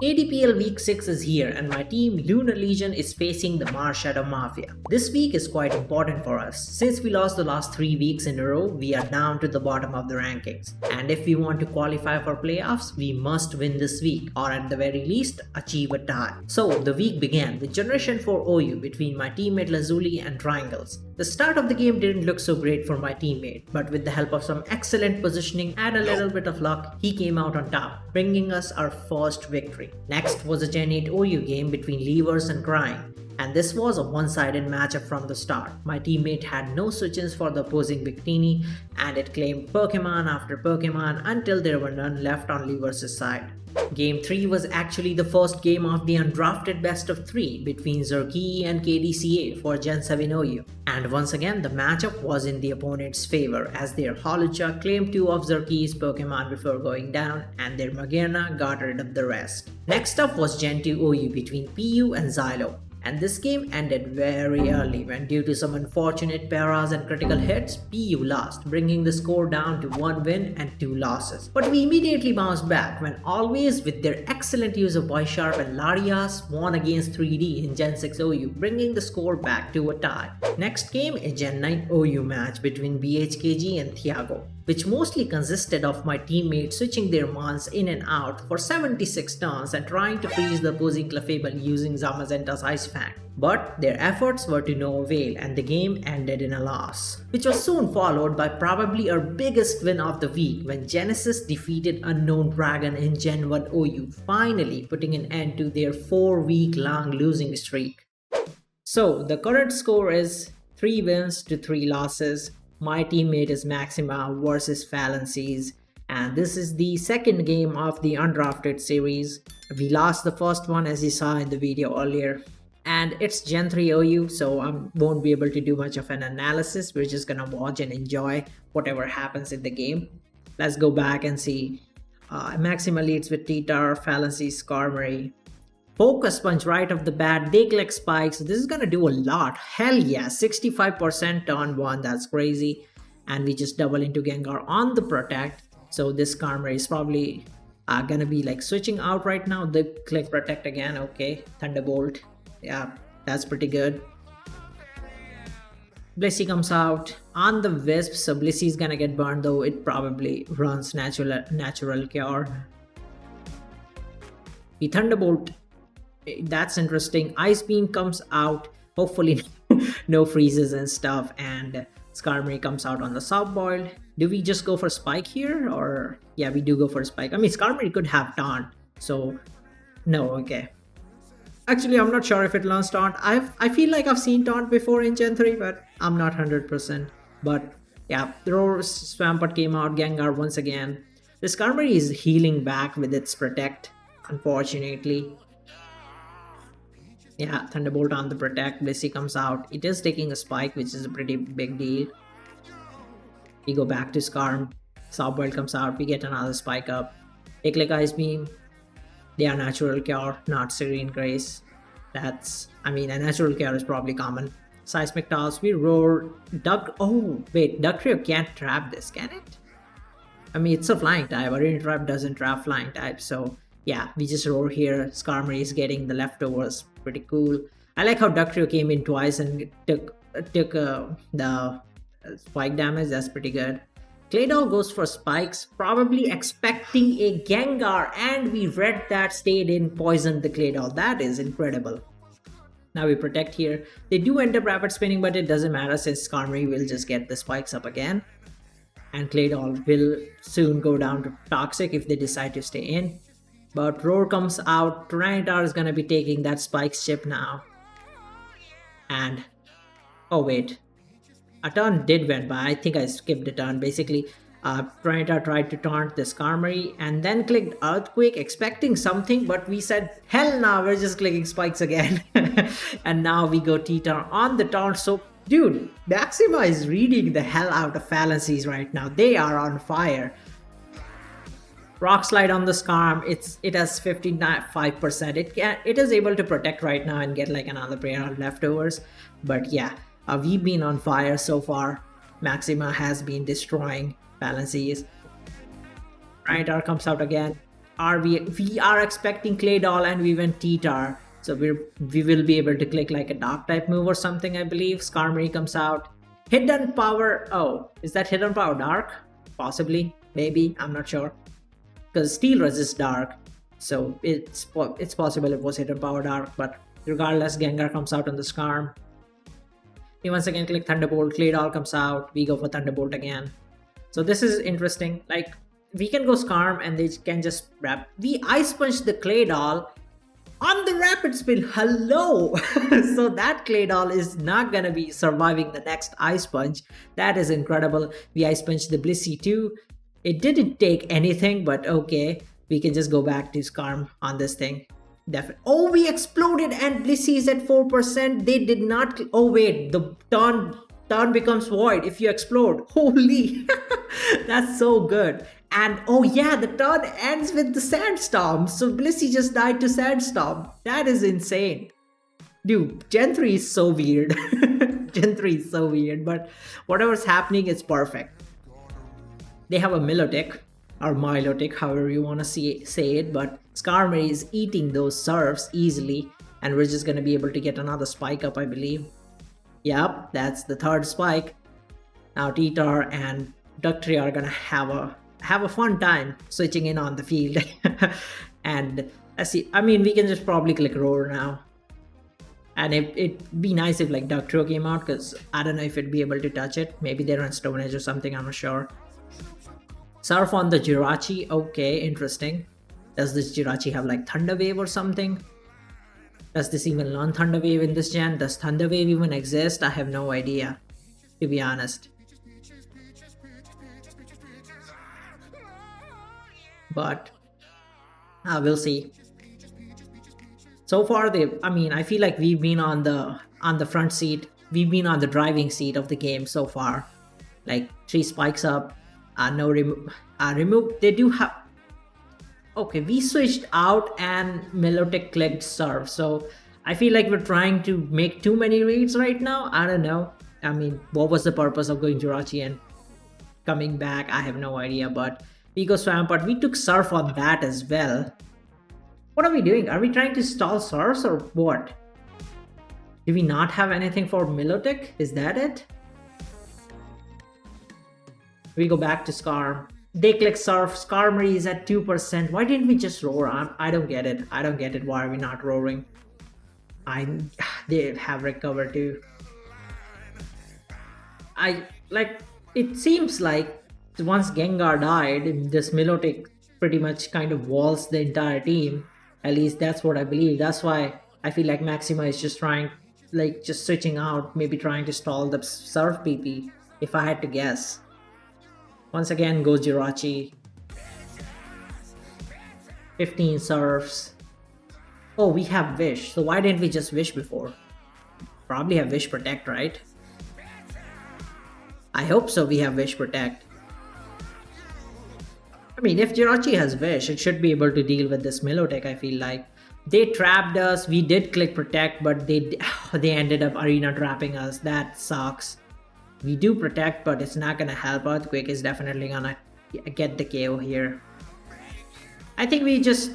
ADPL Week 6 is here and my team Lunar Legion is facing the Mars Shadow Mafia. This week is quite important for us. Since we lost the last 3 weeks in a row, we are down to the bottom of the rankings. And if we want to qualify for playoffs, we must win this week or at the very least achieve a tie. So the week began with Generation 4 OU between my teammate Lazuli and Triangles. The start of the game didn't look so great for my teammate, but with the help of some excellent positioning and a little bit of luck, he came out on top, bringing us our first victory. Next was a Gen 8 OU game between Levers and Crying, and this was a one-sided matchup from the start. My teammate had no switches for the opposing Victini, and it claimed Pokémon after Pokémon until there were none left on Levers' side. Game 3 was actually the first game of the undrafted best of 3 between Zerki and KDCA for Gen 7 OU. And once again, the matchup was in the opponent's favor as their Holucha claimed 2 of Zerki's Pokemon before going down and their Magearna got rid of the rest. Next up was Gen 2 OU between PU and Xylo. And this game ended very early when due to some unfortunate paras and critical hits, PU lost, bringing the score down to 1 win and 2 losses. But we immediately bounced back when Always with their excellent use of Boysharp and Larias won against 3D in Gen 6 OU, bringing the score back to a tie. Next came a Gen 9 OU match between BHKG and Thiago, which mostly consisted of my teammates switching their mons in and out for 76 turns and trying to freeze the opposing Clefable using Zamazenta's Ice Fang. But their efforts were to no avail and the game ended in a loss, which was soon followed by probably our biggest win of the week when Genesis defeated Unknown Dragon in Gen 1 OU, finally putting an end to their 4-week-long losing streak. So the current score is 3 wins to 3 losses. My teammate is Maxima versus Falancies, and this is the second game of the undrafted series. We lost the first one as you saw in the video earlier, and it's Gen 3 OU, so I won't be able to do much of an analysis. We're just gonna watch and enjoy whatever happens in the game. Let's go back and see. Maxima leads with T-Tar, Falancies, Skarmory. Focus Punch right off the bat, they click spikes. This is gonna do a lot. Hell yeah, 65% turn 1, that's crazy. And we just double into Gengar on the Protect. So this Skarmory is probably gonna be like switching out right now. They click Protect again, okay. Thunderbolt, yeah, that's pretty good. Blissey comes out on the Wisp, so Blissey is gonna get burned though. It probably runs natural cure. The Thunderbolt, that's interesting. Ice Beam comes out, hopefully no freezes and stuff, and Skarmory comes out on the soft boiled. Do we just go for Spike here, or yeah, we do go for Spike? I mean, Skarmory could have Taunt, so no, okay. Actually, I'm not sure if it learns Taunt. I feel like I've seen Taunt before in Gen 3, but I'm not 100%. But yeah, the Roar Swampert came out, Gengar once again. The Skarmory is healing back with its Protect, unfortunately. Yeah, Thunderbolt on the Protect, Blissey comes out. It is taking a Spike, which is a pretty big deal. We go back to Skarm. Softboiled comes out, we get another Spike up. They click Ice Beam. They are Natural Cure, not Serene Grace. That's, I mean, a Natural Cure is probably common. Seismic Toss, we roar. Oh, wait, Ductrio can't trap this, can it? I mean, it's a flying type. Arena Trap doesn't trap flying type, so yeah, we just roar here. Skarmory is getting the leftovers. Pretty cool. I like how Ductrio came in twice and took the spike damage. That's pretty good. Claydol goes for spikes, probably expecting a Gengar, and we read that, stayed in, poisoned the Claydol. That is incredible. Now we Protect here. They do end up rapid spinning, but it doesn't matter since Skarmory will just get the spikes up again. And Claydol will soon go down to Toxic if they decide to stay in. But Roar comes out, Tyranitar is gonna be taking that Spikes chip now. And, oh wait, a turn did went by, I think I skipped a turn. Basically, Tyranitar tried to taunt the Skarmory and then clicked Earthquake expecting something, but we said, hell nah, we're just clicking Spikes again. And now we go T-Tar on the taunt, so dude, Maxima is reading the hell out of Falancies right now. They are on fire. Rock Slide on the Skarm, it has 55%. It is able to Protect right now and get like another pair of leftovers. But yeah, we've been on fire so far. Maxima has been destroying Falancies. Tyranitar comes out again. we are expecting Clay Doll and we went T-Tar. So we will be able to click like a dark type move or something, I believe. Skarmory comes out. Hidden Power. Oh, is that Hidden Power dark? Possibly, maybe, I'm not sure. Because Steel resists dark. So it's possible it was Hidden Power dark, but regardless, Gengar comes out on the Skarm. We once again click Thunderbolt, Clay Doll comes out, we go for Thunderbolt again. So this is interesting. Like, we can go Skarm and they can just wrap. We Ice Punch the Clay Doll on the Rapid Spin. Hello! So that Clay Doll is not gonna be surviving the next Ice Punch. That is incredible. We Ice Punch the Blissey too. It didn't take anything, but okay. We can just go back to Skarm on this thing. Definitely. Oh, we exploded and Blissey is at 4%. They did not. Oh wait, the turn becomes void if you explode. Holy, that's so good. And oh yeah, the turn ends with the Sandstorm. So Blissey just died to Sandstorm. That is insane. Dude, Gen 3 is so weird. Gen 3 is so weird, but whatever's happening is perfect. They have a Milotic, or Milotic, however you want to say it, but Skarmory is eating those surfs easily, and we're just going to be able to get another spike up, I believe. Yep, that's the third spike. Now T-Tar and Ductri are going to have a fun time switching in on the field. And let's see, I mean, we can just probably click Roar now. And it'd be nice if like Ductrio came out, because I don't know if it'd be able to touch it. Maybe they're on Stone Edge or something, I'm not sure. Surf on the Jirachi. Okay, interesting. Does this Jirachi have like Thunder Wave or something? Does this even learn Thunder Wave in this gen? Does Thunder Wave even exist? I have no idea, to be honest. But we'll see. So far, I feel like we've been on the front seat. We've been on the driving seat of the game so far. Like 3 spikes up. No remove. They do have. Okay, we switched out and Milotic clicked Surf. So I feel like we're trying to make too many reads right now. I don't know. I mean, what was the purpose of going Jirachi and coming back? I have no idea. But we go Swampert. We took Surf on that as well. What are we doing? Are we trying to stall Surfs or what? Do we not have anything for Milotic? Is that it? We go back to Skarm. They click Surf. Skarmory is at 2%. Why didn't we just roar? I don't get it. I don't get it. Why are we not roaring? They have recovered too. It seems like once Gengar died, this Milotic pretty much kind of walls the entire team. At least that's what I believe. That's why I feel like Maxima is just trying, like just switching out, maybe trying to stall the Surf PP, if I had to guess. Once again goes Jirachi. 15 Surfs. Oh, we have Wish. So why didn't we just Wish before? Probably have Wish Protect, right? I hope so, we have Wish Protect. I mean, if Jirachi has Wish, it should be able to deal with this Milotic, I feel like. They trapped us. We did click Protect, but they ended up arena trapping us. That sucks. We do Protect, but it's not gonna help. Earthquake is definitely gonna get the KO here. I think we just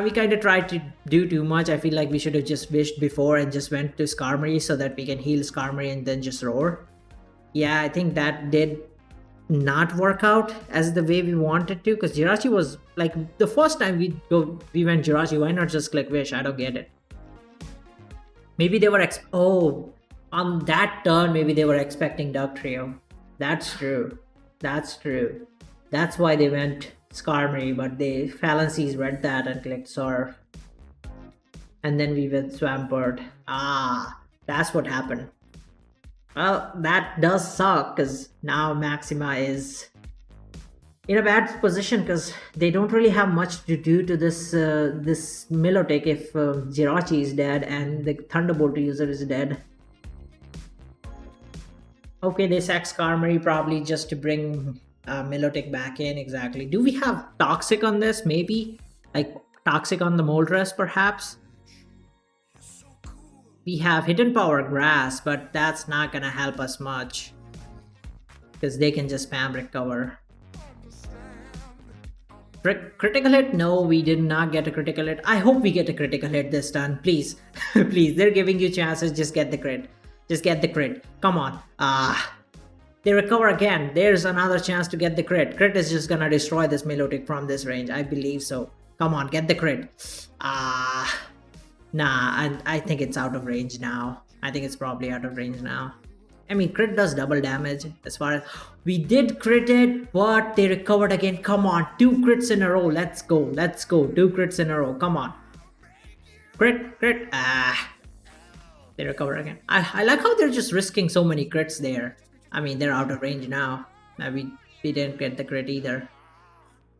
we kind of tried to do too much. I feel like we should have just wished before and just went to Skarmory so that we can heal Skarmory and then just roar. Yeah, I think that did not work out as the way we wanted to, because Jirachi was like the first time we went Jirachi. Why not just click Wish? I don't get it. Maybe they were on that turn, maybe they were expecting Ductrio. That's true. That's true. That's why they went Skarmory, but the Falancies read that and clicked Surf. And then we went Swampert. That's what happened. Well, that does suck, because now Maxima is in a bad position, because they don't really have much to do to this Milotic if Jirachi is dead and the Thunderbolt user is dead. Okay, they sack Skarmory probably just to bring Milotic back in. Exactly. Do we have Toxic on this? Maybe? Like Toxic on the Moltres perhaps? We have Hidden Power Grass, but that's not gonna help us much, because they can just spam recover. Critical hit? No, we did not get a critical hit. I hope we get a critical hit this time. Please. Please, they're giving you chances. Just get the crit. Just get the crit. Come on. They recover again. There's another chance to get the crit. Crit is just gonna destroy this Milotic from this range. I believe so. Come on, get the crit. Nah, I think it's out of range now. I think it's probably out of range now. I mean, crit does double damage as far as... We did crit it, but they recovered again. Come on, 2 crits in a row. Let's go. Let's go. 2 crits in a row. Come on. Crit. They recover again. I like how they're just risking so many crits there. I mean, they're out of range now. We didn't get the crit either.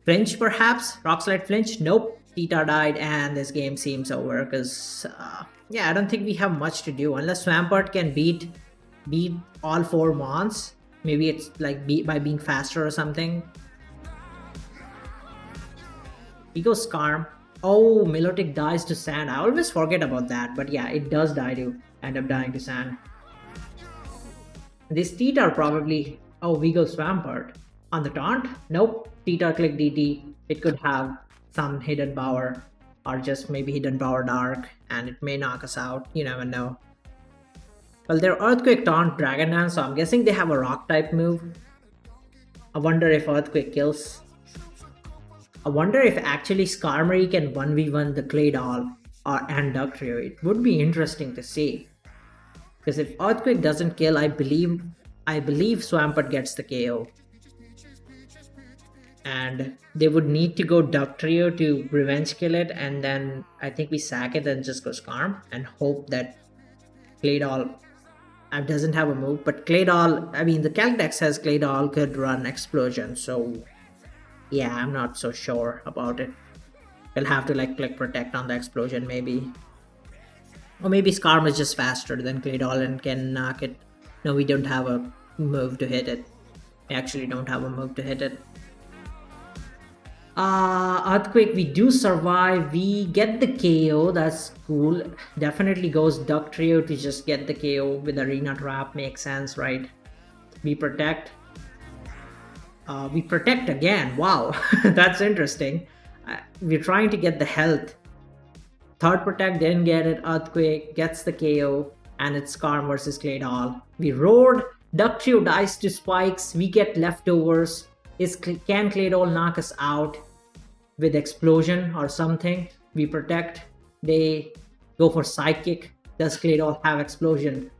Flinch, perhaps? Rock Slide flinch? Nope. Tita died and this game seems over because... yeah, I don't think we have much to do. Unless Swampert can beat all 4 mons. Maybe it's like by being faster or something. He goes Skarm. Oh, Milotic dies to Sand. I always forget about that. But yeah, it does end up dying to Sand. These Tita are probably... Oh, we go Swampert. On the taunt? Nope. Tita click DT. It could have some hidden power. Or just maybe hidden power dark. And it may knock us out. You never know. Well, they're Earthquake taunt Dragon Dance, so I'm guessing they have a rock type move. I wonder if Earthquake kills. I wonder if actually Skarmory can 1v1 the Claydol and Dugtrio. It would be interesting to see. Because if Earthquake doesn't kill, I believe Swampert gets the KO. And they would need to go Dugtrio to revenge kill it, and then I think we sack it and just go Skarm and hope that Claydol doesn't have a move. But Claydol, I mean, the Caldex says Claydol could run Explosion, so yeah, I'm not so sure about it. We'll have to like click Protect on the Explosion maybe. Or maybe Skarm is just faster than Claydol and can knock it. No, we don't have a move to hit it. We actually don't have a move to hit it. Earthquake, we do survive. We get the KO. That's cool. Definitely goes Dugtrio to just get the KO with Arena Trap. Makes sense, right? We protect. We protect again. Wow, that's interesting. We're trying to get the health. Third protect, didn't get it. Earthquake gets the KO, and it's Skarm versus Claydol. We roared. Dugtrio dies to spikes. We get leftovers. Can Claydol knock us out with Explosion or something? We protect. They go for Psychic. Does Claydol have Explosion?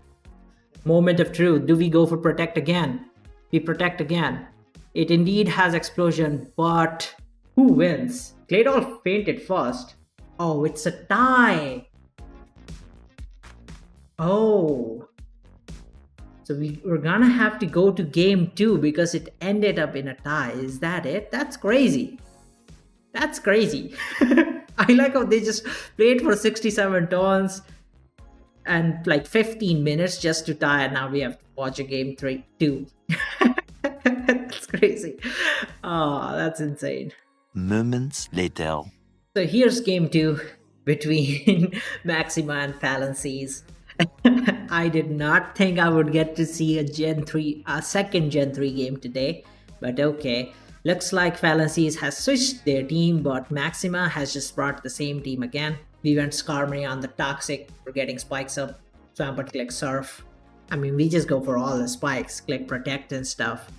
Moment of truth. Do we go for Protect again? We protect again. It indeed has Explosion, but who wins? Claydol fainted first. Oh, it's a tie. Oh. So we're gonna have to go to game 2 because it ended up in a tie. Is that it? That's crazy. That's crazy. I like how they just played for 67 turns and like 15 minutes just to tie, and now we have to watch a game 2. That's crazy. Oh, that's insane. Moments later. So here's game 2 between Maxima and Falancies. I did not think I would get to see a second Gen 3 game today, but okay. Looks like Falancies has switched their team, but Maxima has just brought the same team again. We went Skarmory on the Toxic for getting spikes up. Swampert click Surf. I mean, we just go for all the spikes, click Protect and stuff.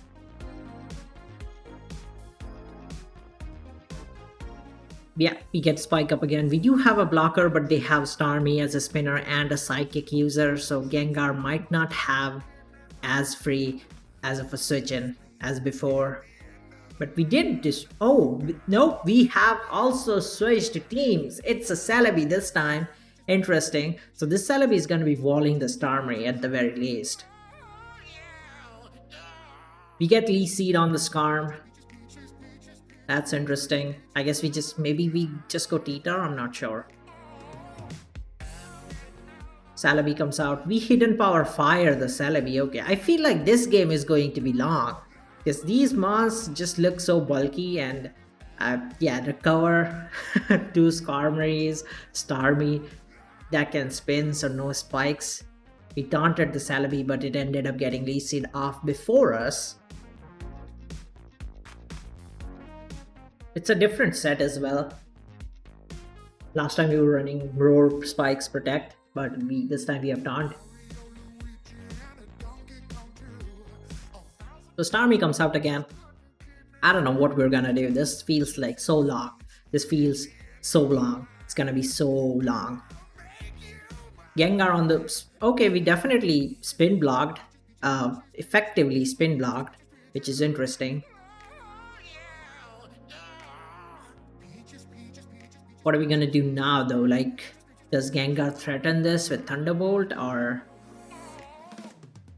Yeah, we get Spike up again. We do have a blocker, but they have Starmie as a spinner and a Psychic user, so Gengar might not have as free as of a switch-in as before. But we did this. Oh, no, we have also switched teams. It's a Celebi this time. Interesting. So this Celebi is going to be walling the Starmie at the very least. We get Lee Seed on the Skarm. That's interesting. I guess we just go Tita, I'm not sure. Celebi comes out. We hidden power fire the Celebi. Okay, I feel like this game is going to be long because these mons just look so bulky, and yeah, recover 2 Skarmories, Starmie that can spin, so no spikes. We taunted the Celebi, but it ended up getting Lee Seed off before us. It's a different set as well. Last time we were running Roar, Spikes, Protect, but this time we have Taunt. So Starmie comes out again. I don't know what we're gonna do. This feels like so long. This feels so long. It's gonna be so long. Gengar on the... Okay, we definitely spin blocked. Effectively spin blocked, which is interesting. What are we gonna do now though? Like, does Gengar threaten this with Thunderbolt or...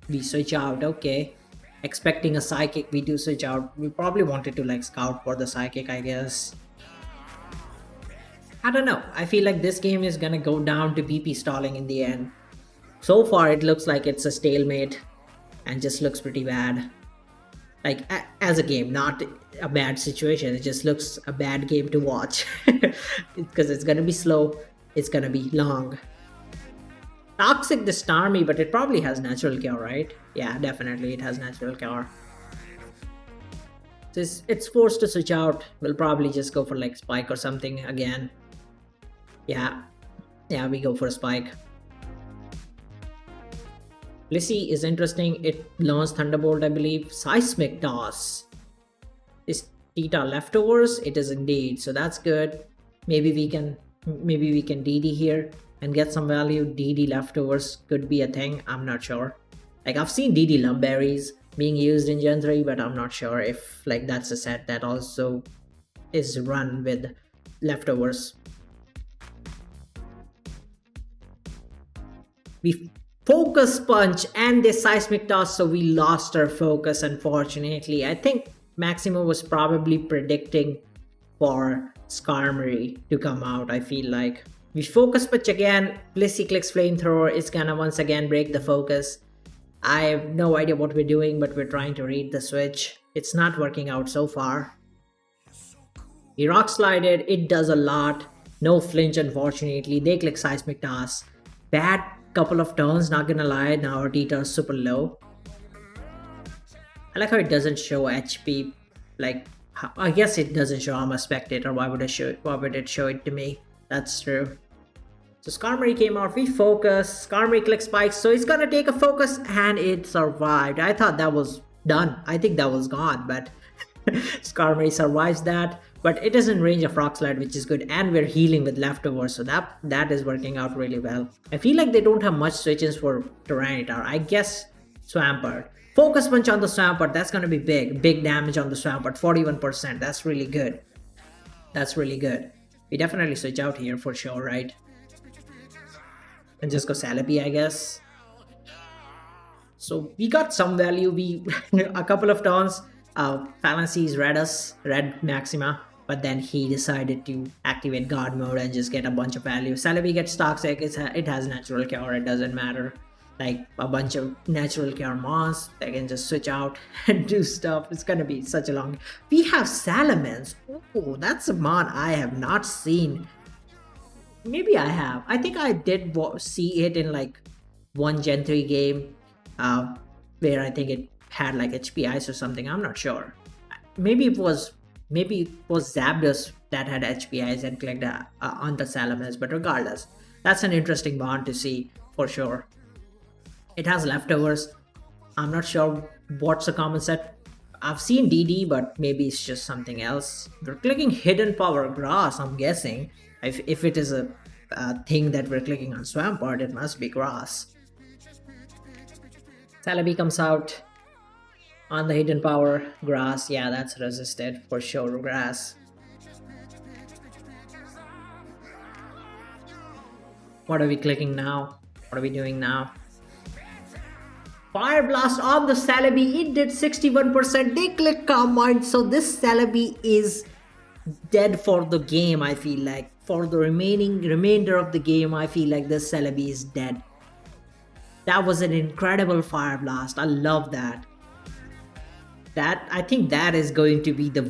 We switch out, okay. Expecting a Psychic, we do switch out. We probably wanted to like scout for the Psychic, I guess. I don't know. I feel like this game is gonna go down to BP stalling in the end. So far it looks like it's a stalemate and just looks pretty bad. Like as a game, not a bad situation. It just looks a bad game to watch. Because it's gonna be slow, it's gonna be long. Toxic the Starmie, but it probably has natural cure, right? Yeah, definitely it has natural cure. It's forced to switch out. We'll probably just go for like Spike or something again. Yeah, we go for Spike. Blissey is interesting. It learns Thunderbolt, I believe. Seismic Toss. Is Tita leftovers? It is indeed, so that's good. Maybe we can DD here and get some value. DD leftovers could be a thing. I'm not sure. Like, I've seen DD Lumberries being used in Gen 3, but I'm not sure if like that's a set that also is run with leftovers. We focus punch and the seismic toss, so we lost our focus, unfortunately. I think Maxima was probably predicting for Skarmory to come out, I feel like. We focus punch again, Blissey clicks flamethrower, it's gonna once again break the focus. I have no idea what we're doing, but we're trying to read the switch. It's not working out so far. We rock slided, it does a lot. No flinch, unfortunately. They click seismic toss. Bad couple of turns, not gonna lie. Now our Tita is super low. I like how it doesn't show HP. Like, I guess it doesn't show. I'm a spectator. Why would it show it to me? That's true. So Skarmory came out. We focus. Skarmory clicks spikes. So it's gonna take a focus, and it survived. I thought that was done. I think that was gone, but Skarmory survives that. But it is in range of Rock Slide, which is good, and we're healing with leftovers, so that is working out really well. I feel like they don't have much switches for Tyranitar. I guess Swampert. Focus Punch on the Swampert, that's gonna be big. Big damage on the Swampert, 41%. That's really good. That's really good. We definitely switch out here for sure, right? And just go Celebi, I guess. So we got some value. A couple of turns, Falancies read Maxima. But then he decided to activate guard mode and just get a bunch of value. Celebi gets toxic, it has natural cure, it doesn't matter. Like a bunch of natural cure mons, they can just switch out and do stuff. It's gonna be such a long... We have Salamence. Oh, that's a mon I have not seen. Maybe I have. I think I did see it in like one Gen 3 game where I think it had like HP Ice or something. I'm not sure. Maybe it was Zapdos that had HP Ice and clicked on the Salamence, but regardless, that's an interesting bond to see for sure. It has leftovers. I'm not sure what's a common set. I've seen DD, but maybe it's just something else. We're clicking Hidden Power Grass, I'm guessing. If it is a thing that we're clicking on Swampert, it must be Grass. Celebi comes out. On the Hidden Power, Grass, yeah, that's resisted for sure, Grass. What are we clicking now? What are we doing now? Fire Blast on the Celebi, it did 61%. They click Calm Mind, so this Celebi is dead for the game, I feel like. For the remainder of the game, I feel like this Celebi is dead. That was an incredible Fire Blast. I love that. I think that is going to be the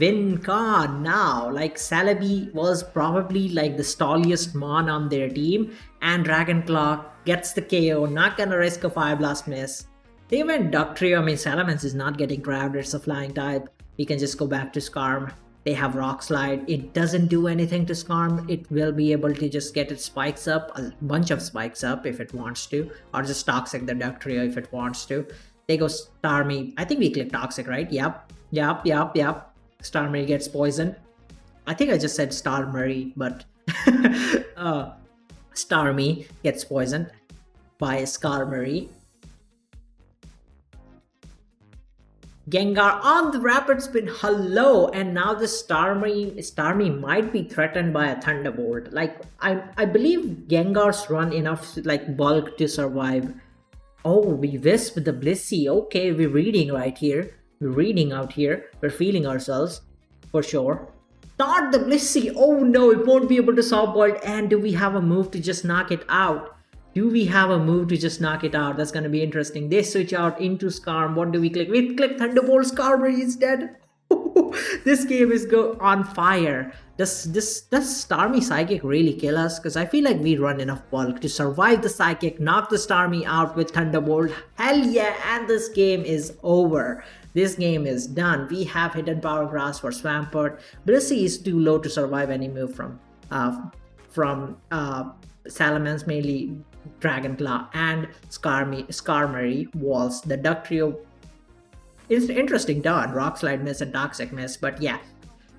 win card now. Like, Celebi was probably like the stalliest mon on their team, and Dragon Claw gets the KO, not gonna risk a Fire Blast miss. They went Duck Trio. I mean, Salamence is not getting grabbed, it's a flying type. We can just go back to Skarm. They have Rock Slide. It doesn't do anything to Skarm. It will be able to just get its spikes up, a bunch of spikes up if it wants to, or just Toxic the Duck Trio if it wants to. They go Starmie. I think we click Toxic, right? Yep. Starmie gets poisoned. I think I just said Starmie, but Starmie gets poisoned by Skarmory. Gengar on the rapid spin, hello, and now the Starmie might be threatened by a Thunderbolt. Like, I believe Gengars run enough like bulk to survive. Oh, we wisp the Blissey. Okay, we're reading right here. We're reading out here. We're feeling ourselves for sure. Not the Blissey. Oh no, it won't be able to Soft Boiled. And do we have a move to just knock it out? Do we have a move to just knock it out? That's gonna be interesting. They switch out into Skarm. What do we click? We click Thunderbolt. Skarmory is dead. This game is on fire. Does Starmie Psychic really kill us? Because I feel like we run enough bulk to survive the Psychic, knock the Starmie out with Thunderbolt. Hell yeah, and this game is over. This game is done. We have Hidden Power Grass for Swampert. Blissey is too low to survive any move from Salamence, mainly Dragonclaw, and Skarmory walls. The Duck Trio is interesting done. Rock Slide miss and Toxic miss, but yeah,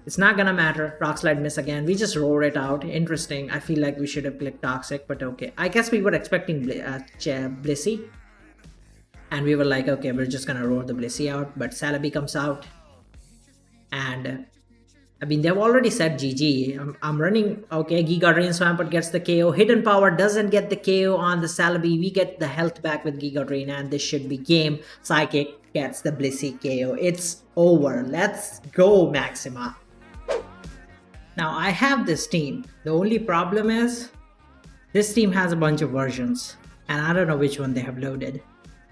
it's not gonna matter. Rock Slide miss again. We just roar it out. Interesting. I feel like we should have clicked Toxic, but okay. I guess we were expecting Blissey, and we were like, okay, we're just gonna roar the Blissey out, but Celebi comes out, and I mean, they've already said GG. I'm running. Okay, Giga Drain. Swampert gets the KO. Hidden Power doesn't get the KO on the Celebi. We get the health back with Giga Drain, and this should be game. Psychic gets the Blissey KO. It's over. Let's go, Maxima. Now, I have this team. The only problem is this team has a bunch of versions, and I don't know which one they have loaded.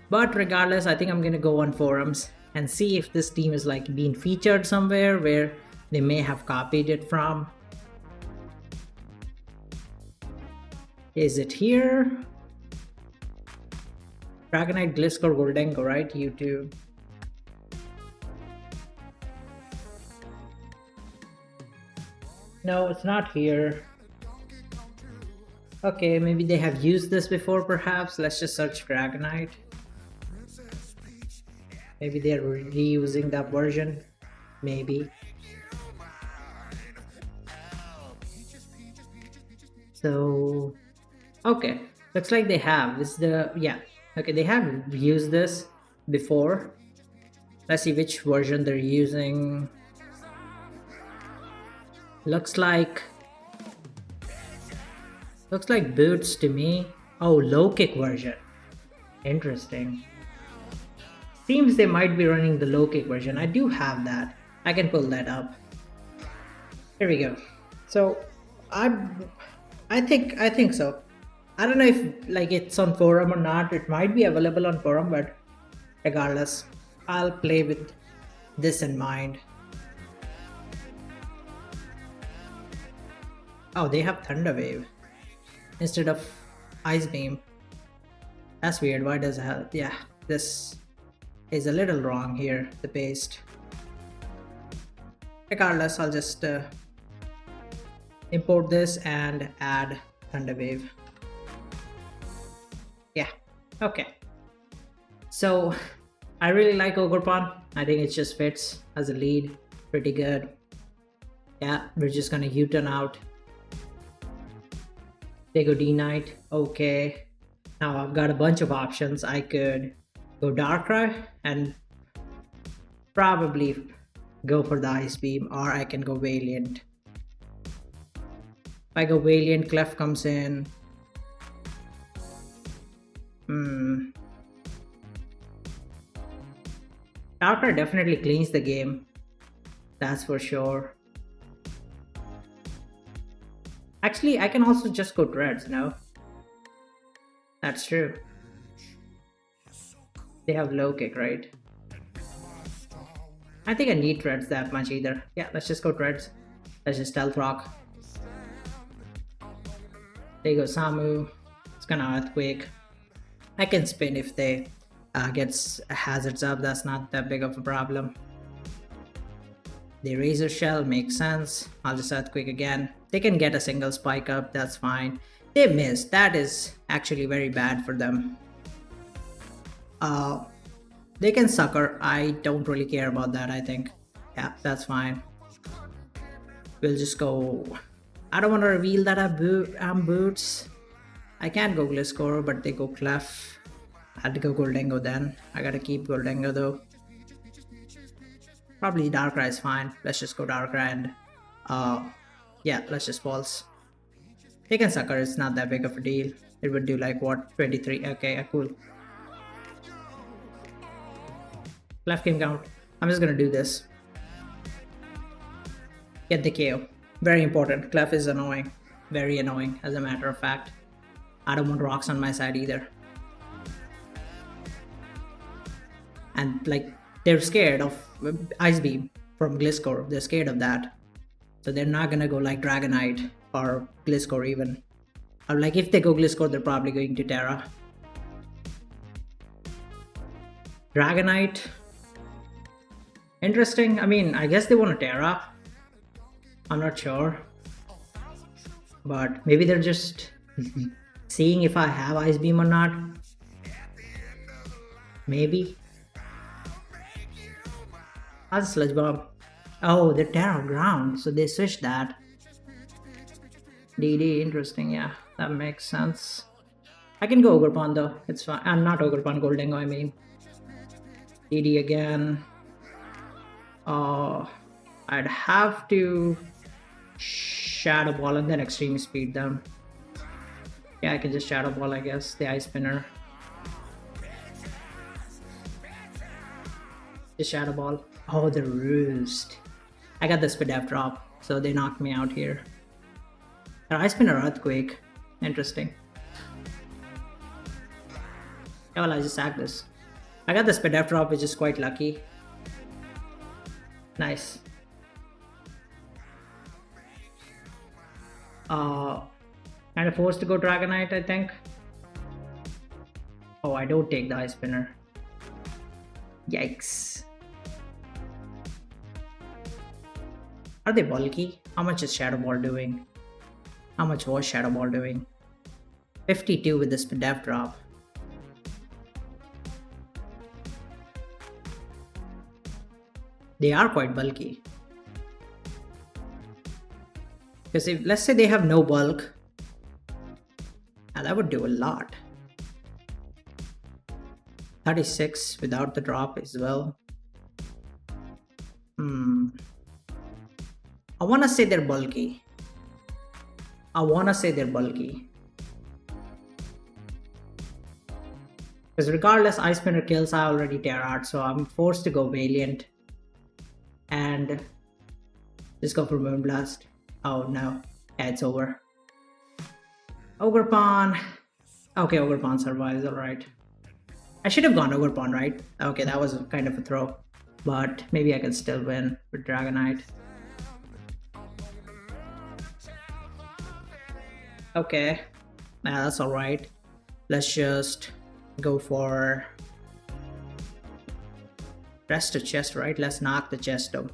But regardless, I think I'm gonna go on forums and see if this team is like being featured somewhere where they may have copied it from. Is it here? Dragonite, Gliscor, Goldengo, right? YouTube. No, it's not here. Okay, maybe they have used this before perhaps. Let's just search Dragonite. Maybe they're reusing that version. Maybe. So, okay, looks like they have. This is the, yeah, okay, they have used this before. Let's see which version they're using. Looks like boots to me. Oh, low kick version. Interesting. Seems they might be running the low kick version. I do have that. I can pull that up. Here we go. So I think so. I don't know if like it's on forum or not. It might be available on forum, but regardless, I'll play with this in mind. Oh, they have Thunder Wave instead of Ice Beam. That's weird. Why does it have? Yeah, this is a little wrong here, the paste. Regardless, I'll just import this and add Thunder Wave. Yeah, okay. So I really like Ogerpon. I think it just fits as a lead pretty good. Yeah, we're just gonna U-turn out. They go D-Knight. Okay. Now I've got a bunch of options. I could go Darkrai and probably go for the Ice Beam, or I can go Valiant. If I go Valiant, Clef comes in. Darkrai definitely cleans the game. That's for sure. Actually, I can also just go Dreads, no? That's true. They have low kick, right? I think I need Dreads that much either. Yeah, let's just go Dreads. Let's just Stealth Rock. There you go, Samu. It's gonna Earthquake. I can spin if they gets hazards up. That's not that big of a problem. The Razor Shell makes sense. I'll just Earthquake again. They can get a single spike up, that's fine. They missed. That is actually very bad for them. They can Sucker. I don't really care about that, I think. Yeah, that's fine. We'll just go... I don't want to reveal that I'm Boots. I can't go Gliscor, but they go Clef. I had to go Goldengo then. I gotta keep Goldengo though. Probably Darkrai is fine. Let's just go Darkrai and... yeah, let's just Pulse. They can Sucker, it's not that big of a deal. It would do like what? 23. Okay, cool. Left game count. I'm just gonna do this. Get the KO. Very important. Clef is annoying. Very annoying, as a matter of fact. I don't want rocks on my side either. And like, they're scared of Ice Beam from Gliscor. They're scared of that. So they're not gonna go like Dragonite or Gliscor even. Or like if they go Gliscor, they're probably going to Terra. Dragonite. Interesting. I mean, I guess they want a Terra. I'm not sure. But maybe they're just seeing if I have Ice Beam or not. Maybe. That's Sludge Bomb. Oh, they're Terra Ground, so they switched that. DD, interesting, yeah. That makes sense. I can go Ogerpon though, it's fine. I'm not Ogerpon, Goldengo, I mean. DD again. I'd have to Shadow Ball and then Extreme Speed them. Yeah, I can just Shadow Ball, I guess. The Ice Spinner. Just Shadow Ball. Oh, the Roost. I got the Spadef drop, so they knocked me out here. Ice Spinner Earthquake. Interesting. Yeah, well, I just sacked this. I got the Spadef drop, which is quite lucky. Nice. Kind of forced to go Dragonite, I think. Oh, I don't take the Ice Spinner. Yikes. Are they bulky? How much is Shadow Ball doing? How much was Shadow Ball doing? 52 with the Spadef drop. They are quite bulky. Because if, let's say they have no bulk, that would do a lot. 36 without the drop as well. I want to say they're bulky. Because regardless, Ice Spinner kills, I already tear out, so I'm forced to go Valiant. And just go for Moonblast. Oh no, yeah, it's over. Ogerpon. Okay, Ogerpon survives, alright. I should have gone Ogerpon, right? Okay, that was kind of a throw. But maybe I can still win with Dragonite. Okay, nah, that's alright. Let's just go for rest of chest, right? Let's knock the chest out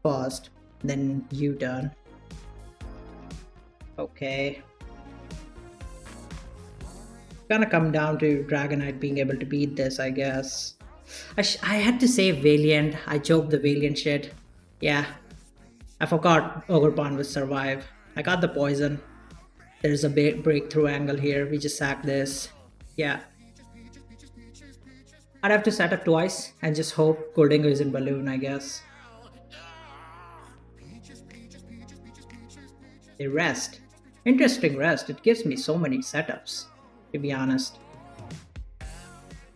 first, then U-turn. Okay. Gonna come down to Dragonite being able to beat this, I guess. I had to save Valiant. I choked the Valiant shit. Yeah. I forgot Ogerpon would survive. I got the poison. There's a big breakthrough angle here. We just sack this. Yeah. I'd have to set up twice and just hope Goldengo is in Balloon, I guess. They rest. Interesting rest. It gives me so many setups, to be honest.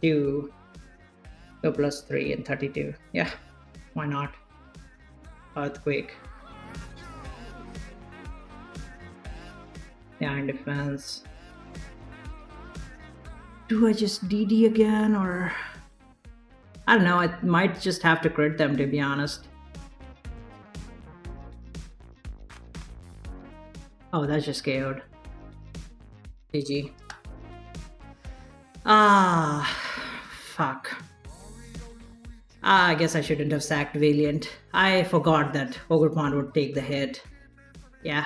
2. Go plus 3 and 32. Yeah, why not? Earthquake. Yeah, in defense. Do I just DD again, or... I don't know, I might just have to crit them, to be honest. Oh, that's just KO'd. GG. Ah, fuck. I guess I shouldn't have sacked Valiant. I forgot that Ogerpon would take the hit. Yeah.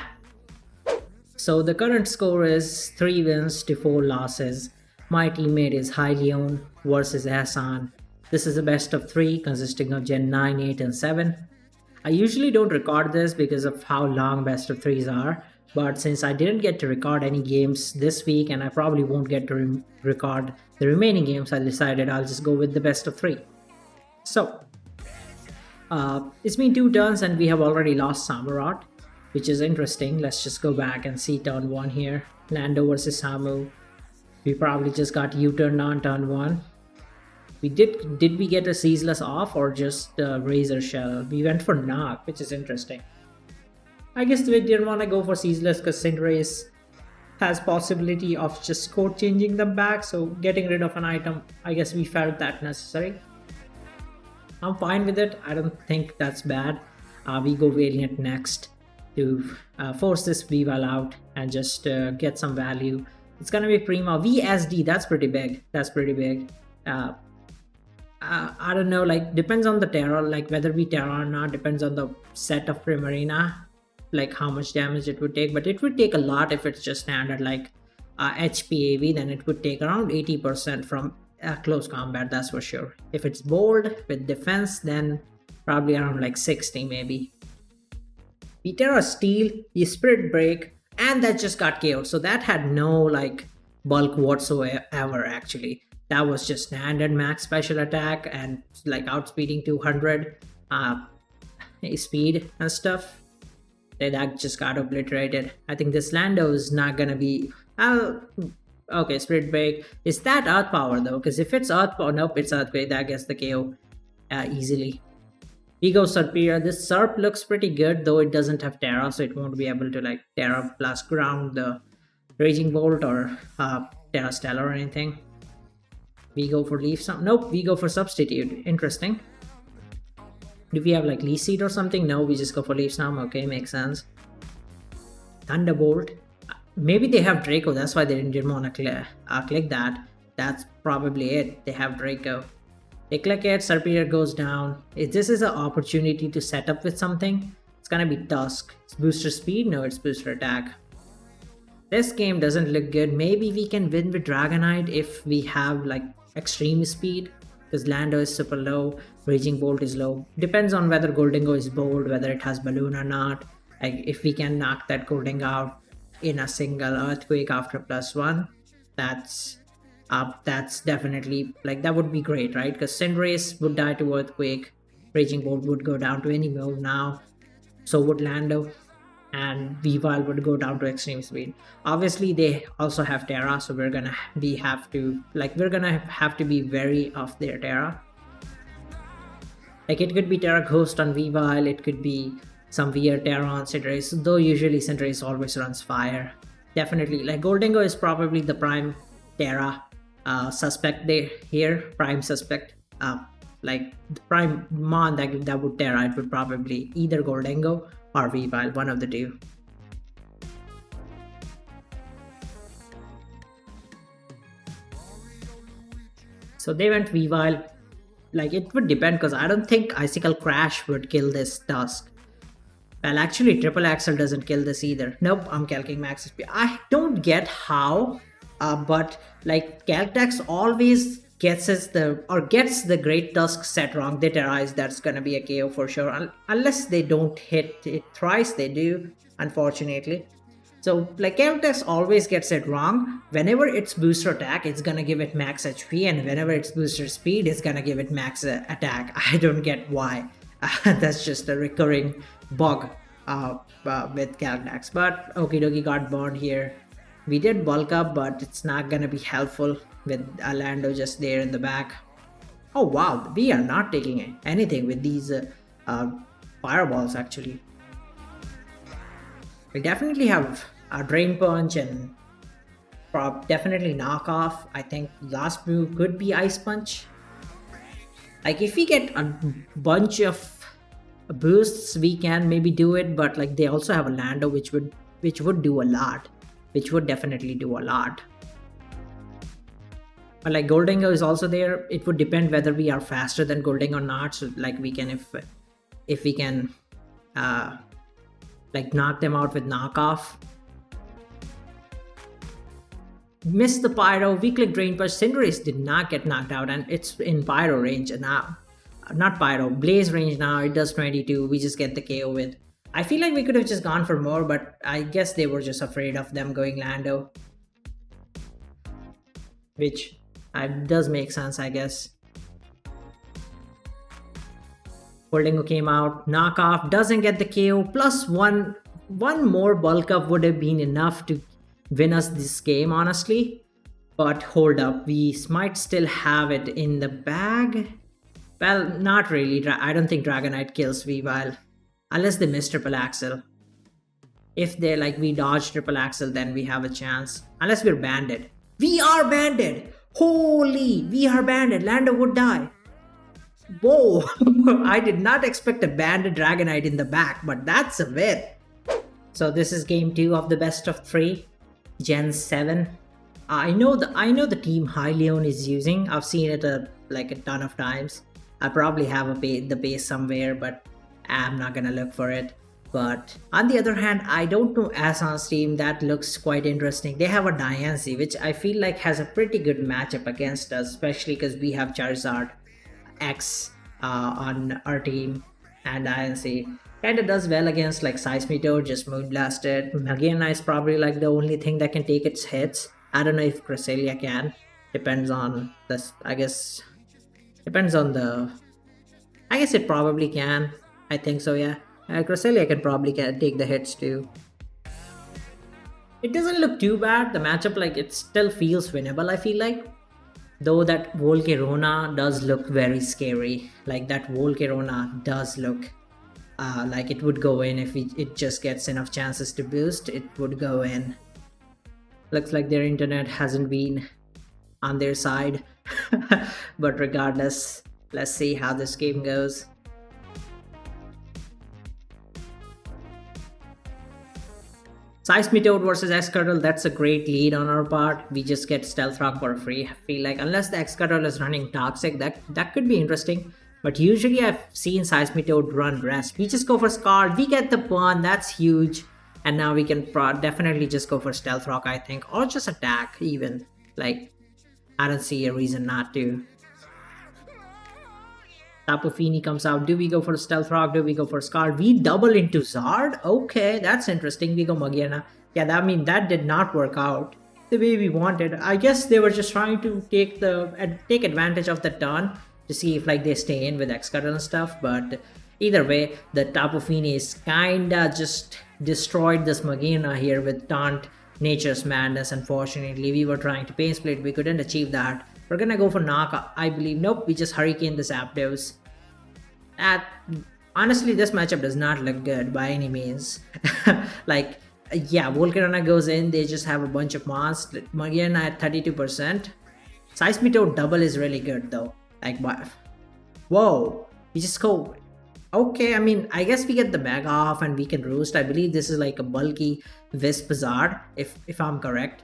So the current score is 3 wins to 4 losses. My teammate is Heileone versus Ahsan. This is a best of 3 consisting of Gen 9, 8 and 7. I usually don't record this because of how long best of 3s are, but since I didn't get to record any games this week and I probably won't get to record the remaining games, I decided I'll just go with the best of 3. So, it's been 2 turns and we have already lost Samurott, which is interesting. Let's just go back and see turn 1 here. Lando versus Samu. We probably just got U-turned on turn 1. Did we get a Ceaseless off or just Razor Shell? We went for Knock, which is interesting. I guess we didn't want to go for Ceaseless because Cinderace has possibility of just code changing them back, so getting rid of an item, I guess we felt that necessary. I'm fine with it. I don't think that's bad. We go Valiant next to force this Weavile out and just get some value. It's gonna be Prima. VSD, that's pretty big. That's pretty big. I don't know, like depends on the Terra, like whether we Terra or not, depends on the set of Primarina, like how much damage it would take, but it would take a lot if it's just standard like HPAV, then it would take around 80% from close combat, that's for sure. If it's bold with defense, then probably around like 60 maybe. We Terra Steel, we Spirit Break, and that just got KO'd, so that had no like bulk whatsoever actually. That was just standard max special attack and like outspeeding 200 speed and stuff. That just got obliterated. I think this Lando is not gonna be... okay, Spirit Break. Is that Earth Power though? Because if it's Earth Power... Nope, it's Earthquake. That gets the KO easily. We go Serpera. This Serp looks pretty good, though it doesn't have Terra, so it won't be able to like Terra plus ground the Raging Bolt or Terra Stellar or anything. We go for Leaf Sum. Nope, we go for Substitute. Interesting. Do we have like Leaf Seed or something? No, we just go for Leaf Sum. Okay, makes sense. Thunderbolt. Maybe they have Draco. That's why they didn't want to click that. That's probably it. They have Draco. They click it. Serpera goes down. If this is an opportunity to set up with something, it's gonna be Tusk. It's booster speed. No, it's booster attack. This game doesn't look good. Maybe we can win with Dragonite if we have like extreme speed, because Lando is super low, Raging Bolt is low. Depends on whether Goldingo is bold, whether it has Balloon or not. Like if we can knock that Goldingo out in a single Earthquake after +1, that's definitely like that would be great, right? Because Cinderace would die to Earthquake, Raging Bolt would go down to any move now, so would Lando, and Weavile would go down to extreme speed. Obviously they also have Terra, so we're gonna have to be wary of their Terra. Like it could be Terra Ghost on Weavile, it could be some weird Terra on Cinderace, though usually Cinderace always runs fire. Definitely, like Goldingo is probably the prime Terra suspect here, prime suspect. Like the prime mon that would Terra, it would probably either Goldingo or Weavile, one of the two. So they went Weavile. Like it would depend, because I don't think Icicle Crash would kill this Tusk. Well, actually Triple Axle doesn't kill this either. Nope, I'm calcing max SP. I don't get how, but like Caltex always gets the Great Tusk set wrong. They terrorize, that's gonna be a KO for sure. Unless they don't hit it thrice, they do, unfortunately. So like Caltex always gets it wrong. Whenever it's booster attack, it's gonna give it max HP, and whenever it's booster speed, it's gonna give it max attack. I don't get why. That's just a recurring bug with Caltex. But okie dokie, got burned here. We did bulk up, but it's not gonna be helpful with Lando just there in the back. Oh wow, we are not taking anything with these fireballs actually. We definitely have a Drain Punch and definitely Knock Off. I think last move could be Ice Punch. Like if we get a bunch of boosts, we can maybe do it, but like they also have a Lando which would do a lot. Which would definitely do a lot. But like Goldingo is also there. It would depend whether we are faster than Golding or not. So like we can, if we can like knock them out with knockoff. Missed the Pyro. We clicked Drain Punch. Cinderace did not get knocked out, and it's in Pyro range now. Not Pyro, Blaze range now. It does 22. We just get the KO with. I feel like we could have just gone for more, but I guess they were just afraid of them going Lando. Which does make sense, I guess. Goldingo came out. Knockoff doesn't get the KO. Plus one more bulk up would have been enough to win us this game, honestly. But hold up, we might still have it in the bag. Well, not really. I don't think Dragonite kills Weavile. Unless they miss Triple Axel. If they like we dodge Triple Axel, then we have a chance. Unless we're banded. We are banded! Holy! We are banded. Lando would die. Whoa! I did not expect a banded Dragonite in the back, but that's a win. So this is game 2 of the best of 3. Gen 7. I know the team Heileone is using. I've seen it like a ton of times. I probably have the base somewhere, but I'm not gonna look for it. But on the other hand, I don't know Ahsan's team. That looks quite interesting. They have a Diancie, which I feel like has a pretty good matchup against us, especially because we have Charizard X on our team, and Diancie kinda does well against like Seismitoad, just Moonblasted. Magina is probably like the only thing that can take its hits. I don't know if Cresselia can. Depends on this, I guess. Depends on the... I guess it probably can. I think so, yeah. Cresselia can probably take the hits too. It doesn't look too bad. The matchup, like, it still feels winnable, I feel like. Though that Volcarona does look very scary. Like, that Volcarona does look like it would go in if it just gets enough chances to boost. It would go in. Looks like their internet hasn't been on their side. But regardless, let's see how this game goes. Seismitoad versus Excadrill, that's a great lead on our part. We just get Stealth Rock for free. I feel like unless the Excadrill is running Toxic, that could be interesting. But usually I've seen Seismitoad run Rest. We just go for Scald, we get the Pun, that's huge. And now we can definitely just go for Stealth Rock, I think. Or just attack even. Like, I don't see a reason not to. Tapu Fini comes out. Do we go for Stealth Rock? Do we go for Scald? We double into Zard? Okay, that's interesting. We go Magiana. Yeah, that did not work out the way we wanted. I guess they were just trying to take advantage of the turn to see if like they stay in with Excadrill and stuff. But either way, the Tapu Fini is kinda just destroyed this Magiana here with Taunt Nature's Madness. Unfortunately, we were trying to Pain Split. We couldn't achieve that. We're gonna go for Knock, I believe. Nope, we just Hurricane the Zapdos. Honestly, this matchup does not look good by any means. Like, yeah, Volcarona goes in, they just have a bunch of mons. Magiana at 32%. Seismitoad double is really good though. Like, what? Whoa, we just go. Okay, I mean, I guess we get the Mega off and we can Roost. I believe this is like a bulky Wisp Zard, if I'm correct.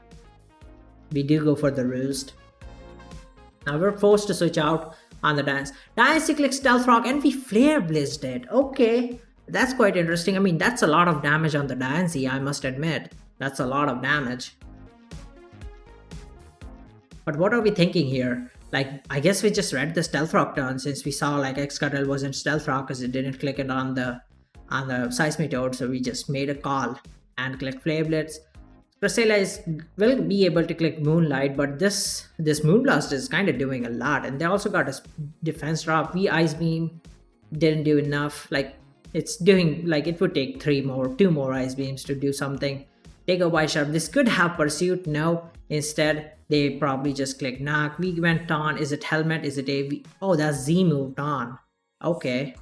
We do go for the Roost. Now we're forced to switch out on the Diancie. Diancie clicks Stealth Rock and we Flare Blizzed it. Okay, that's quite interesting. I mean, that's a lot of damage on the Diancie, I must admit. That's a lot of damage. But what are we thinking here? Like, I guess we just read the Stealth Rock turn since we saw like Excadrill wasn't Stealth Rock because it didn't click it on the Seismitoad. So we just made a call and click Flare Blitz. Cresselia will be able to click Moonlight, but this Moonblast is kind of doing a lot. And they also got a defense drop. We Ice Beam didn't do enough. Like, it's doing, like, it would take 2 more Ice Beams to do something. They go by Sharp. This could have Pursuit. No, instead they probably just click Knock. We went on. Is it Helmet? Is it AV? Oh, that's Z moved on. Okay.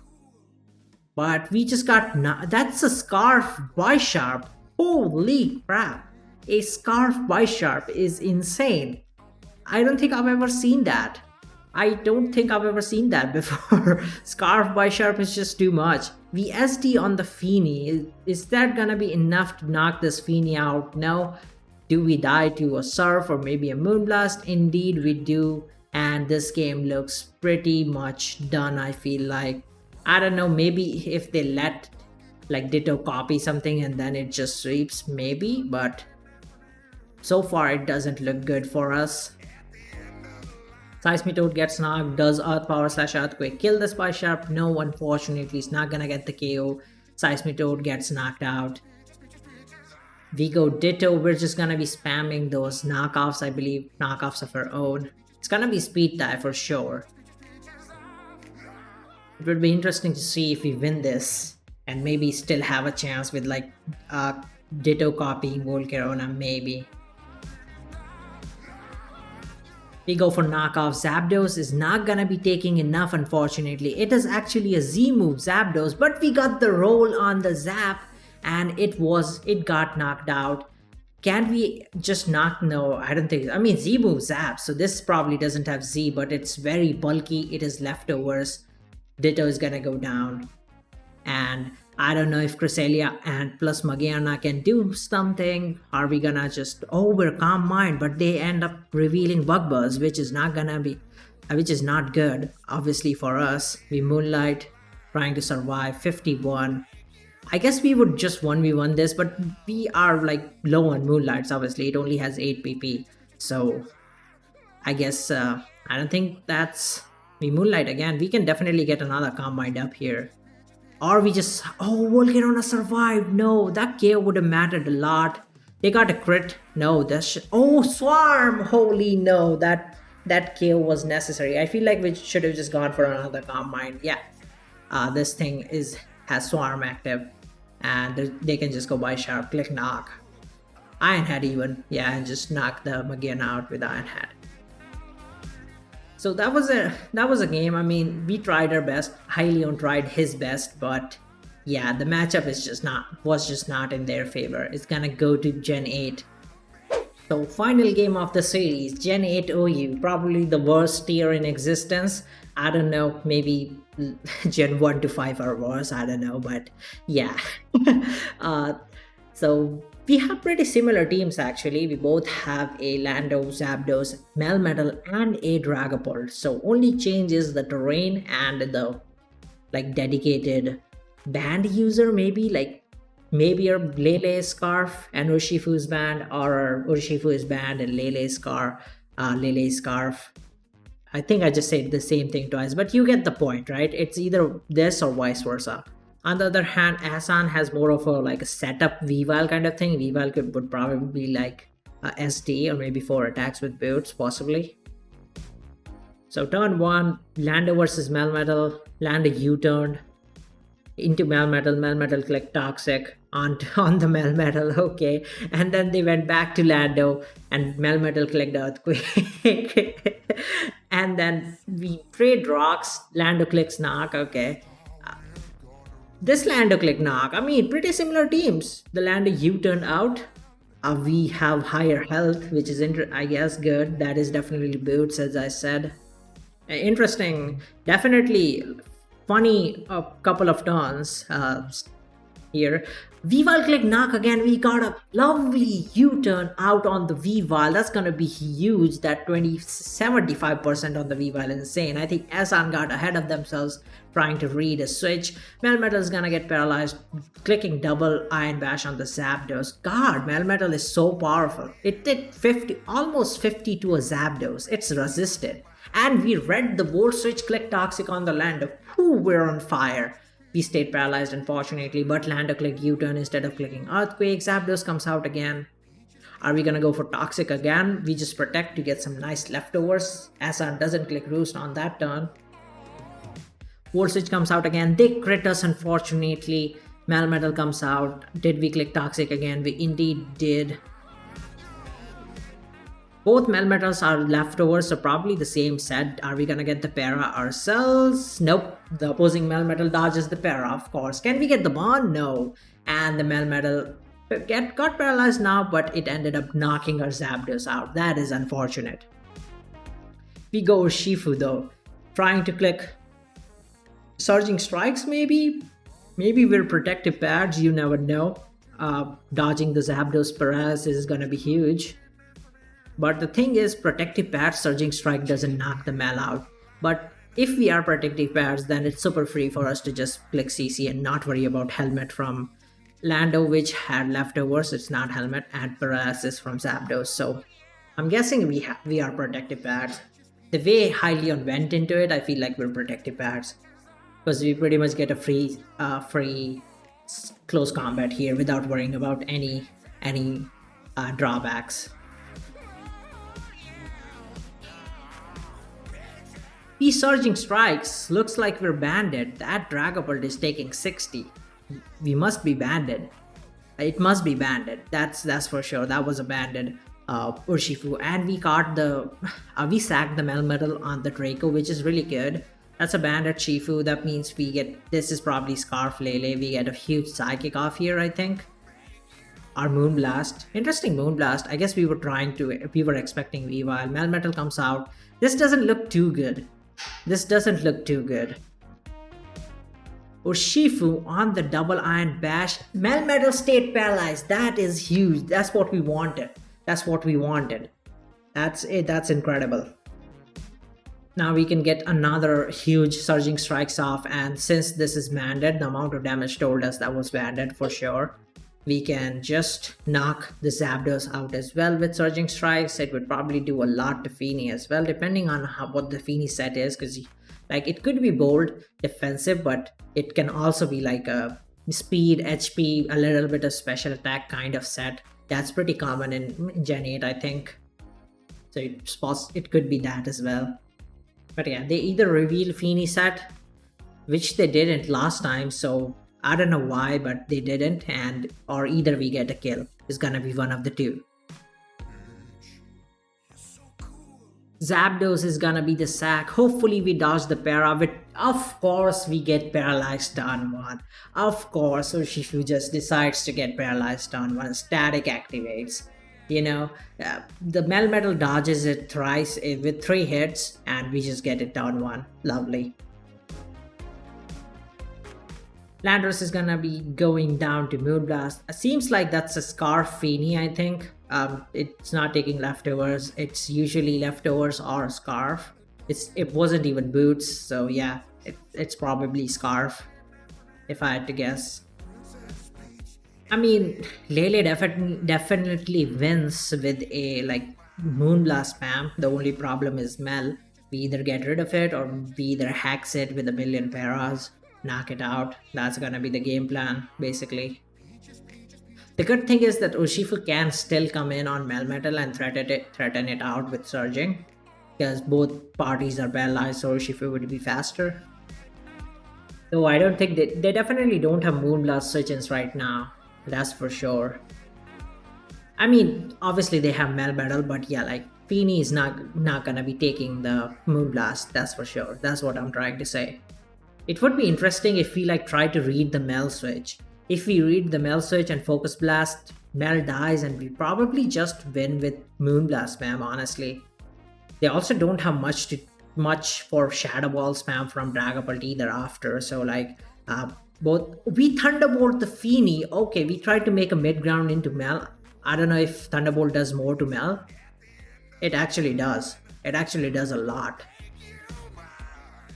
But we just got, that's a Scarf by Sharp. Holy crap. A Scarf by Sharp is insane. I don't think I've ever seen that. I don't think I've ever seen that before. Scarf by Sharp is just too much. We SD on the Fini. Is that gonna be enough to knock this Fini out? No. Do we die to a Surf or maybe a Moonblast? Indeed we do, and this game looks pretty much done, I feel like. I don't know, maybe if they let like Ditto copy something and then it just sweeps, maybe, but so far it doesn't look good for us. Seismitoad gets knocked. Does Earth Power / Earthquake kill the Spy Sharp? No, unfortunately, it's not gonna get the KO. Seismitoad gets knocked out. We go Ditto. We're just gonna be spamming those knockoffs, I believe, knockoffs of our own. It's gonna be Speed Tie for sure. It would be interesting to see if we win this and maybe still have a chance with like Ditto copying Volcarona, maybe. We go for knockoff. Zapdos is not gonna be taking enough, unfortunately. It is actually a Z move, Zapdos, but we got the roll on the Zap and it got knocked out. Can we just knock? No, I don't think. I mean, Z move Zap, so this probably doesn't have Z, but it's very bulky. It is leftovers. Ditto is gonna go down. And I don't know if Cresselia and plus Magiana can do something. Are we gonna just overcome Mind? But they end up revealing Bug Buzz, which is not good, obviously, for us. We Moonlight, trying to survive 51. I guess we would just 1v1 this, but we are like low on Moonlights, obviously. It only has 8 PP. So I guess I don't think that's... We Moonlight again. We can definitely get another Calm Mind up here. Or we just... Oh, Volcarona survived. No, that KO would have mattered a lot. They got a crit. No, oh, Swarm! Holy no, that KO was necessary. I feel like we should have just gone for another Calm Mind. Yeah, this thing has Swarm active. And they can just go by Sharp, click Knock. Iron Head even. Yeah, and just knock the Magiana out with Iron Head. So that was a game. I mean, we tried our best. Heileone tried his best, but yeah, the matchup was just not in their favor. It's gonna go to Gen 8. So final game of the series, Gen 8 OU, probably the worst tier in existence. I don't know, maybe Gen 1 to 5 are worse, I don't know, but yeah. So we have pretty similar teams actually. We both have a Lando, Zapdos, Melmetal, and a Dragapult. So only change is the terrain and the like dedicated band user, maybe our Lele Scarf and Urshifu's band, or Urshifu is band and Lele Scarf. I think I just said the same thing twice, but you get the point, right? It's either this or vice versa. On the other hand, Ahsan has more of a setup Weavile kind of thing. Weavile would probably be like a SD or maybe 4 attacks with boots, possibly. So turn 1, Lando versus Melmetal. Lando U-turned into Melmetal. Melmetal clicked Toxic on the Melmetal, okay. And then they went back to Lando and Melmetal clicked Earthquake. And then we trade rocks. Lando clicks Knock, okay. This Lando click Knock, I mean, pretty similar teams. The Lando U-turned out. We have higher health, which is, I guess, good. That is definitely boots, as I said. Interesting. Definitely funny a couple of turns here. Weavile click Knock again. We got a lovely U-turn out on the Weavile. That's gonna be huge. That 75% on the Weavile is insane. I think Ahsan got ahead of themselves trying to read a switch. Melmetal is gonna get paralyzed, clicking double Iron Bash on the Zapdos. God, Melmetal is so powerful. It did almost 50 to a Zapdos. It's resisted. And we read the Volt Switch, click Toxic on the Lando. Whew, we're on fire. We stayed paralyzed, unfortunately, but Lando clicked U-turn instead of clicking Earthquake. Zapdos comes out again. Are we gonna go for Toxic again? We just protect to get some nice leftovers. Ahsan doesn't click Roost on that turn. Volt Switch comes out again. They crit us, unfortunately. Melmetal comes out. Did we click Toxic again? We indeed did. Both Melmetals are leftovers, so probably the same set. Are we gonna get the para ourselves? Nope. The opposing Melmetal dodges the para, of course. Can we get the bond? No. And the Melmetal got paralyzed now, but it ended up knocking our Zapdos out. That is unfortunate. We go Shifu though. Trying to click Surging Strikes, maybe? Maybe we're protective pads, you never know. dodging the Zapdos paralysis is gonna be huge. But the thing is, protective pairs Surging Strike doesn't knock the Mel out. But if we are protective pairs, then it's super free for us to just click CC and not worry about Helmet from Lando, which had leftovers. It's not Helmet, and paralysis from Zapdos. So I'm guessing we are protective pairs. The way Hylian went into it, I feel like we're protective pairs because we pretty much get a free close combat here without worrying about any drawbacks. These Surging Strikes looks like we're banded. That Dragapult is taking 60. We must be banded. It must be banded. That's for sure. That was a banded Urshifu, and we caught the we sacked the Melmetal on the Draco, which is really good. That's a banded Shifu. That means we get, this is probably Scarf Lele. We get a huge Psychic off here, I think. Our Moonblast. Interesting Moonblast. I guess we were expecting Weavile. Melmetal comes out. This doesn't look too good. This doesn't look too good. Urshifu on the double Iron Bash. Melmetal stayed paralyzed. That is huge. That's what we wanted. That's what we wanted. That's it. That's incredible. Now we can get another huge Surging Strikes off, and since this is banded, the amount of damage told us that was banded for sure. We can just knock the Zapdos out as well with Surging Strikes. It would probably do a lot to Feeny as well, depending on what the Feeny set is, because like it could be bold, defensive, but it can also be like a speed, HP, a little bit of special attack kind of set. That's pretty common in Gen 8, I think. So it could be that as well. But yeah, they either reveal Feeny set, which they didn't last time, so I don't know why, but they didn't, or either we get a kill. It's gonna be one of the two. Zapdos is gonna be the sack. Hopefully we dodge the para. Of course we get paralyzed turn 1. Of course Urshifu just decides to get paralyzed turn 1. Static activates. You know, the Melmetal dodges it thrice with 3 hits, and we just get it turn 1. Lovely. Landorus is gonna be going down to Moonblast. It seems like that's a Scarf Feeny, I think. It's not taking leftovers. It's usually leftovers or Scarf. It wasn't even Boots, so yeah, it's probably Scarf, if I had to guess. I mean, Lele definitely wins with a like Moonblast spam. The only problem is Mel. We either get rid of it or we either hacks it with a million paras, knock it out. That's gonna be the game plan, basically. The good thing is that Urshifu can still come in on Melmetal and threaten it out with Surging, because both parties are paralyzed, so Urshifu would be faster. Though I don't think they definitely don't have Moonblast switch-ins right now. That's for sure. I mean, obviously they have Melmetal, but yeah, like Feeny is not gonna be taking the Moonblast. That's for sure. That's what I'm trying to say. It would be interesting if we like try to read the Mel switch. If we read the Mel switch and Focus Blast, Mel dies and we probably just win with Moonblast spam, honestly. They also don't have much for Shadow Ball spam from Dragapult either after, so like both we Thunderbolt the Feeny. Okay, we tried to make a mid ground into Mel. I don't know if Thunderbolt does more to Mel. It actually does. It actually does a lot.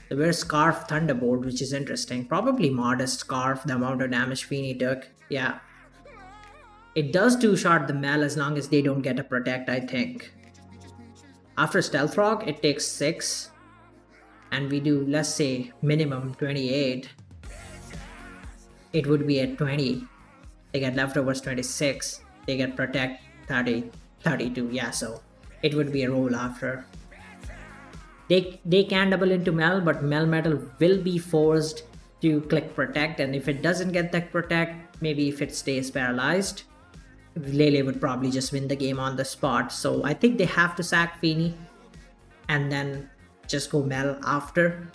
So we're Scarf Thunderbolt, which is interesting. Probably modest Scarf, the amount of damage Feeny took. Yeah. It does two-shot the Mel as long as they don't get a Protect, I think. After Stealth Rock, it takes 6. And we do, let's say, minimum 28. It would be at 20. They get leftovers 26. They get Protect 30, 32. Yeah, so it would be a roll after. They can double into Mel, but Melmetal will be forced to click Protect, and if it doesn't get that Protect, maybe if it stays paralyzed, Lele would probably just win the game on the spot. So I think they have to sack Feeny and then just go Mel after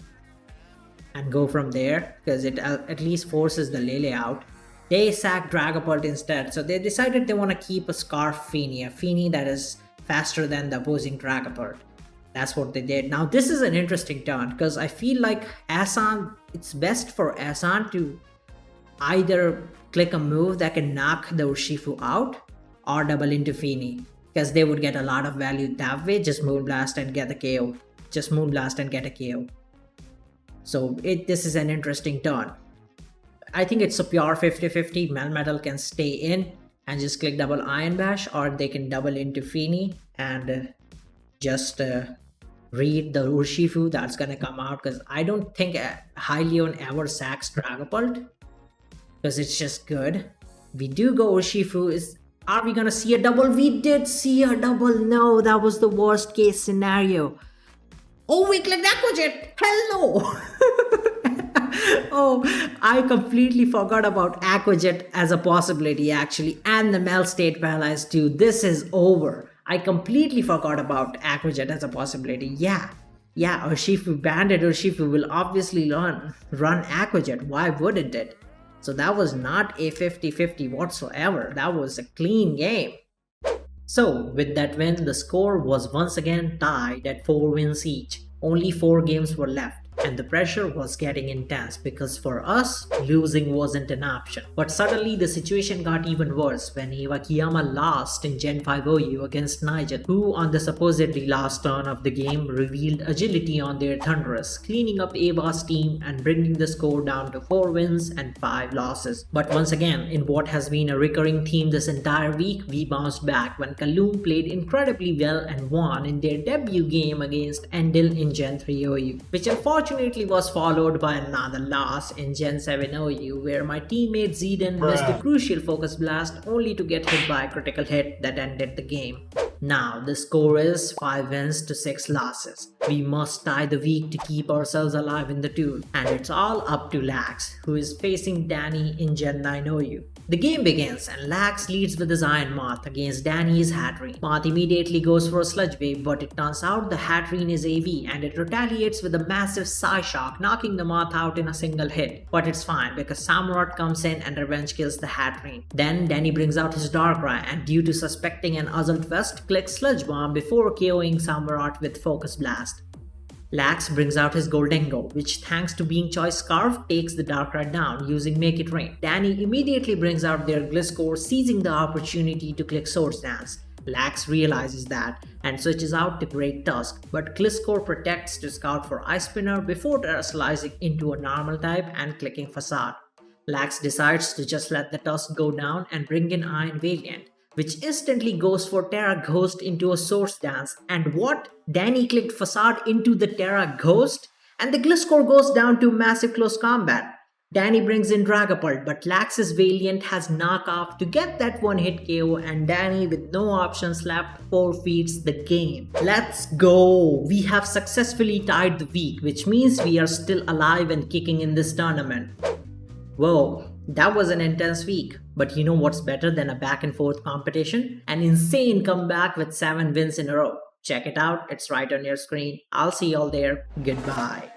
and go from there, because it at least forces the Lele out. They sack Dragapult instead, so they decided they want to keep a Scarf Feeny, a Feeny that is faster than the opposing Dragapult. That's what they did. Now this is an interesting turn, because I feel like Ahsan, it's best for Ahsan to either click a move that can knock the Urshifu out or double into Feeny, because they would get a lot of value that way. Just Moonblast and get a KO. Just Moonblast and get a KO. So this is an interesting turn. I think it's a pure 50-50. Melmetal can stay in and just click double Iron Bash, or they can double into Feeny and just read the Urshifu that's gonna come out, because I don't think Heileone ever sacks Dragapult, because it's just good. We do go Urshifu. Are we gonna see a double? We did see a double. No, that was the worst case scenario. Oh, we clicked Aquajet. Hello. Oh, I completely forgot about Aquajet as a possibility actually, and the Mel State Paralyzed too. This is over. I completely forgot about Aquajet as a possibility. Yeah, Urshifu, Banded Urshifu will obviously run Aquajet. Why wouldn't it? So that was not a 50-50 whatsoever. That was a clean game. So with that win, the score was once again tied at 4 wins each. Only 4 games were left. And the pressure was getting intense, because for us, losing wasn't an option. But suddenly the situation got even worse when Iwakiyama lost in Gen 5 OU against Niger, who on the supposedly last turn of the game revealed agility on their Thunderous, cleaning up Ava's team and bringing the score down to 4 wins and 5 losses. But once again, in what has been a recurring theme this entire week, we bounced back when Kaloom played incredibly well and won in their debut game against Endil in Gen 3 OU, which unfortunately was followed by another loss in Gen 7 OU, where my teammate Zeden missed a crucial focus blast only to get hit by a critical hit that ended the game. Now the score is 5 wins to 6 losses. We must tie the week to keep ourselves alive in the tour, and it's all up to Lax, who is facing Danny in Gen 9 OU. The game begins and Lax leads with his Iron Moth against Danny's Hatterene. Moth immediately goes for a Sludge Wave, but it turns out the Hatterene is AV and it retaliates with a massive Psyshock, knocking the Moth out in a single hit. But it's fine because Samurott comes in and revenge kills the Hatterene. Then Danny brings out his Darkrai, and due to suspecting an Assault Vest, clicks Sludge Bomb before KOing Samurott with Focus Blast. Lax brings out his Goldengo, which thanks to Being Choice Scarf takes the Darkrai down using Make It Rain. Danny immediately brings out their Gliscor, seizing the opportunity to click Swords Dance. Lax realizes that and switches out to Great Tusk, but Gliscor protects to scout for Ice Spinner before terrestrializing into a normal type and clicking Facade. Lax decides to just let the Tusk go down and bring in Iron Valiant, which instantly goes for Terra Ghost into a Swords Dance. And what? Danny clicked Facade into the Terra Ghost, and the Gliscor goes down to massive close combat. Danny brings in Dragapult, but Lax's Valiant has knock off to get that one hit KO, and Danny with no options left forfeits the game. Let's go! We have successfully tied the week, which means we are still alive and kicking in this tournament. Whoa, that was an intense week. But you know what's better than a back and forth competition? An insane comeback with 7 wins in a row. Check it out, it's right on your screen. I'll see y'all there. Goodbye.